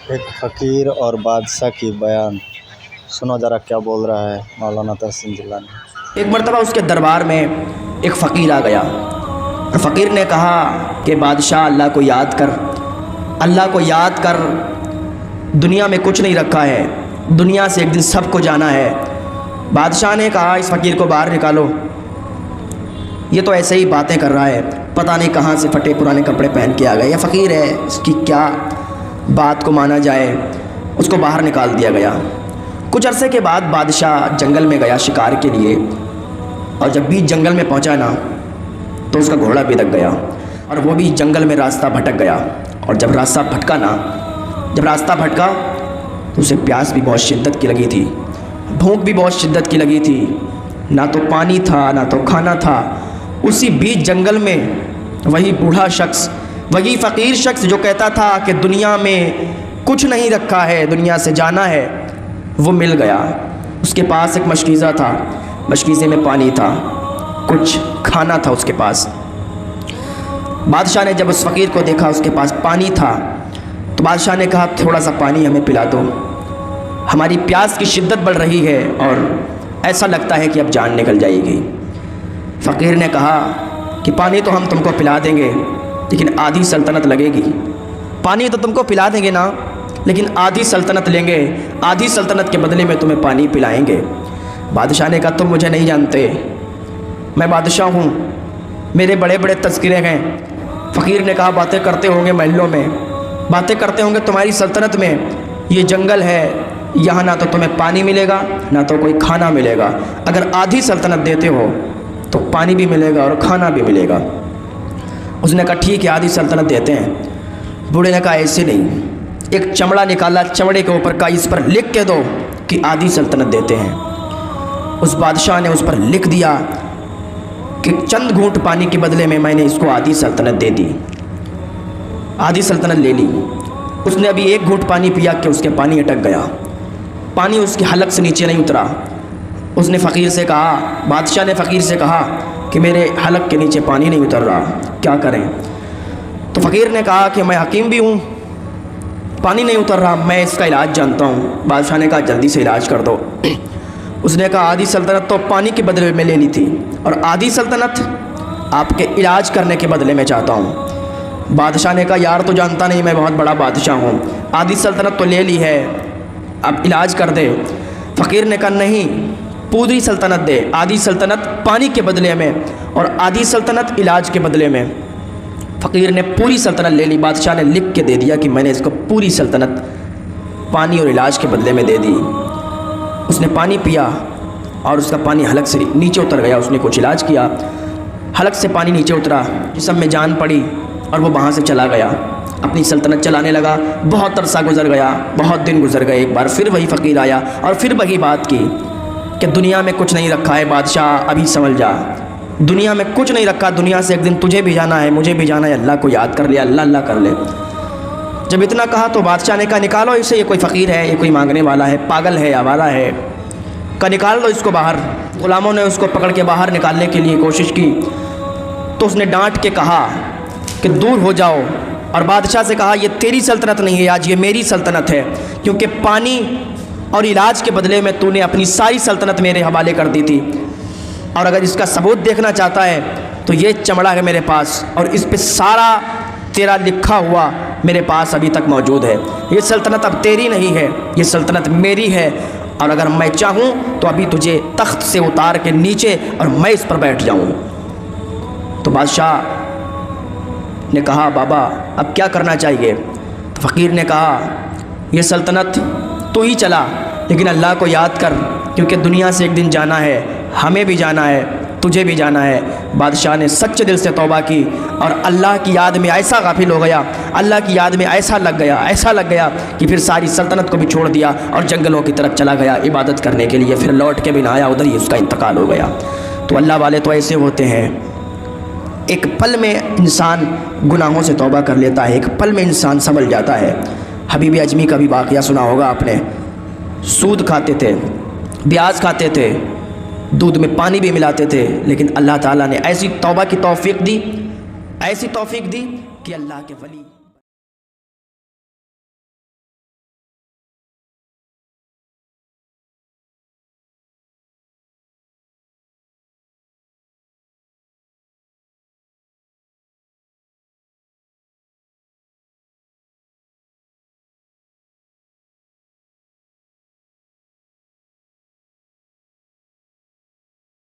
ایک فقیر اور بادشاہ کی بیان سنو ذرا کیا بول رہا ہے مولانا تحسین جیلانی۔ ایک مرتبہ اس کے دربار میں ایک فقیر آ گیا اور فقیر نے کہا کہ بادشاہ اللہ کو یاد کر، اللہ کو یاد کر، دنیا میں کچھ نہیں رکھا ہے، دنیا سے ایک دن سب کو جانا ہے۔ بادشاہ نے کہا اس فقیر کو باہر نکالو، یہ تو ایسے ہی باتیں کر رہا ہے، پتہ نہیں کہاں سے پھٹے پرانے کپڑے پہن کے آ گئے، یہ فقیر ہے، اس کی کیا بات کو مانا جائے۔ اس کو باہر نکال دیا گیا۔ کچھ عرصے کے بعد بادشاہ جنگل میں گیا شکار کے لیے، اور جب بیچ جنگل میں پہنچا نا تو اس کا گھوڑا بدک گیا اور وہ بھی جنگل میں راستہ بھٹک گیا۔ اور جب راستہ بھٹکا تو اسے پیاس بھی بہت شدت کی لگی تھی، بھوک بھی بہت شدت کی لگی تھی، نہ تو پانی تھا نہ تو کھانا تھا۔ اسی بیچ جنگل میں وہی بوڑھا شخص، وہی فقیر شخص جو کہتا تھا کہ دنیا میں کچھ نہیں رکھا ہے، دنیا سے جانا ہے، وہ مل گیا۔ اس کے پاس ایک مشکیزہ تھا، مشکیزے میں پانی تھا، کچھ کھانا تھا اس کے پاس۔ بادشاہ نے جب اس فقیر کو دیکھا اس کے پاس پانی تھا تو بادشاہ نے کہا تھوڑا سا پانی ہمیں پلا دو، ہماری پیاس کی شدت بڑھ رہی ہے اور ایسا لگتا ہے کہ اب جان نکل جائے گی۔ فقیر نے کہا کہ پانی تو ہم تم کو پلا دیں گے لیکن آدھی سلطنت لگے گی۔ پانی تو تم کو پلا دیں گے نا، لیکن آدھی سلطنت لیں گے، آدھی سلطنت کے بدلے میں تمہیں پانی پلائیں گے۔ بادشاہ نے کہا تم مجھے نہیں جانتے، میں بادشاہ ہوں، میرے بڑے بڑے تذکرے ہیں۔ فقیر نے کہا باتیں کرتے ہوں گے محلوں میں، باتیں کرتے ہوں گے تمہاری سلطنت میں، یہ جنگل ہے، یہاں نہ تو تمہیں پانی ملے گا نہ تو کوئی کھانا ملے گا، اگر آدھی سلطنت دیتے ہو تو پانی بھی ملے گا اور کھانا بھی ملے گا۔ اس نے کہا ٹھیک ہے آدھی سلطنت دیتے ہیں۔ بوڑھے نے کہا ایسے نہیں، ایک چمڑا نکالا، چمڑے کے اوپر کا اس پر لکھ کے دو کہ آدھی سلطنت دیتے ہیں۔ اس بادشاہ نے اس پر لکھ دیا کہ چند گھونٹ پانی کے بدلے میں نے اس کو آدھی سلطنت دے دی، آدھی سلطنت لے لی۔ اس نے ابھی ایک گھونٹ پانی پیا کہ اس کے پانی اٹک گیا، پانی اس کے حلق سے نیچے نہیں اترا۔ اس نے فقیر سے کہا، بادشاہ نے فقیر سے کہا کہ میرے حلق کے نیچے پانی نہیں اتر رہا، کیا کریں؟ تو فقیر نے کہا کہ میں حکیم بھی ہوں، پانی نہیں اتر رہا، میں اس کا علاج جانتا ہوں۔ بادشاہ نے کہا جلدی سے علاج کر دو۔ اس نے کہا آدھی سلطنت تو پانی کے بدلے میں لینی تھی اور آدھی سلطنت آپ کے علاج کرنے کے بدلے میں چاہتا ہوں۔ بادشاہ نے کہا یار تو جانتا نہیں میں بہت بڑا بادشاہ ہوں، آدھی سلطنت تو لے لی ہے، اب علاج کر دے۔ فقیر نے کہا نہیں، پوری سلطنت دے، آدھی سلطنت پانی کے بدلے میں اور آدھی سلطنت علاج کے بدلے میں۔ فقیر نے پوری سلطنت لے لی۔ بادشاہ نے لکھ کے دے دیا کہ میں نے اس کو پوری سلطنت پانی اور علاج کے بدلے میں دے دی۔ اس نے پانی پیا اور اس کا پانی حلق سے نیچے اتر گیا، اس نے کچھ علاج کیا، حلق سے پانی نیچے اترا، جسم میں جان پڑی اور وہ وہاں سے چلا گیا، اپنی سلطنت چلانے لگا۔ بہت عرصہ گزر گیا، بہت دن گزر گئے، ایک بار پھر وہی فقیر آیا اور پھر وہی بات کی کہ دنیا میں کچھ نہیں رکھا ہے بادشاہ، ابھی سمجھ جا، دنیا میں کچھ نہیں رکھا، دنیا سے ایک دن تجھے بھی جانا ہے، مجھے بھی جانا ہے، اللہ کو یاد کر لے، اللہ اللہ کر لے۔ جب اتنا کہا تو بادشاہ نے کہا نکالو اسے، یہ کوئی فقیر ہے، یہ کوئی مانگنے والا ہے، پاگل ہے، آوارہ ہے، کہا نکال دو اس کو باہر۔ غلاموں نے اس کو پکڑ کے باہر نکالنے کے لیے کوشش کی تو اس نے ڈانٹ کے کہا کہ دور ہو جاؤ، اور بادشاہ سے کہا یہ تیری سلطنت نہیں ہے آج، یہ میری سلطنت ہے، کیونکہ پانی اور علاج کے بدلے میں تو نے اپنی ساری سلطنت میرے حوالے کر دی تھی، اور اگر اس کا ثبوت دیکھنا چاہتا ہے تو یہ چمڑا ہے میرے پاس اور اس پہ سارا تیرا لکھا ہوا میرے پاس ابھی تک موجود ہے۔ یہ سلطنت اب تیری نہیں ہے، یہ سلطنت میری ہے، اور اگر میں چاہوں تو ابھی تجھے تخت سے اتار کے نیچے اور میں اس پر بیٹھ جاؤں۔ تو بادشاہ نے کہا بابا اب کیا کرنا چاہیے؟ تو فقیر نے کہا یہ سلطنت تو ہی چلا لیکن اللہ کو یاد کر، کیونکہ دنیا سے ایک دن جانا ہے، ہمیں بھی جانا ہے، تجھے بھی جانا ہے۔ بادشاہ نے سچے دل سے توبہ کی اور اللہ کی یاد میں ایسا غافل ہو گیا، اللہ کی یاد میں ایسا لگ گیا کہ پھر ساری سلطنت کو بھی چھوڑ دیا اور جنگلوں کی طرف چلا گیا عبادت کرنے کے لیے، پھر لوٹ کے بھی نہ آیا، ادھر ہی اس کا انتقال ہو گیا۔ تو اللہ والے تو ایسے ہوتے ہیں، ایک پل میں انسان گناہوں سے توبہ کر لیتا ہے، ایک پل میں انسان سنبھل جاتا ہے۔ حبیب اجمی کا بھی واقعہ سنا ہوگا آپ نے، سود کھاتے تھے، بیاج کھاتے تھے، دودھ میں پانی بھی ملاتے تھے، لیکن اللہ تعالیٰ نے ایسی توبہ کی توفیق دی، ایسی توفیق دی کہ اللہ کے ولی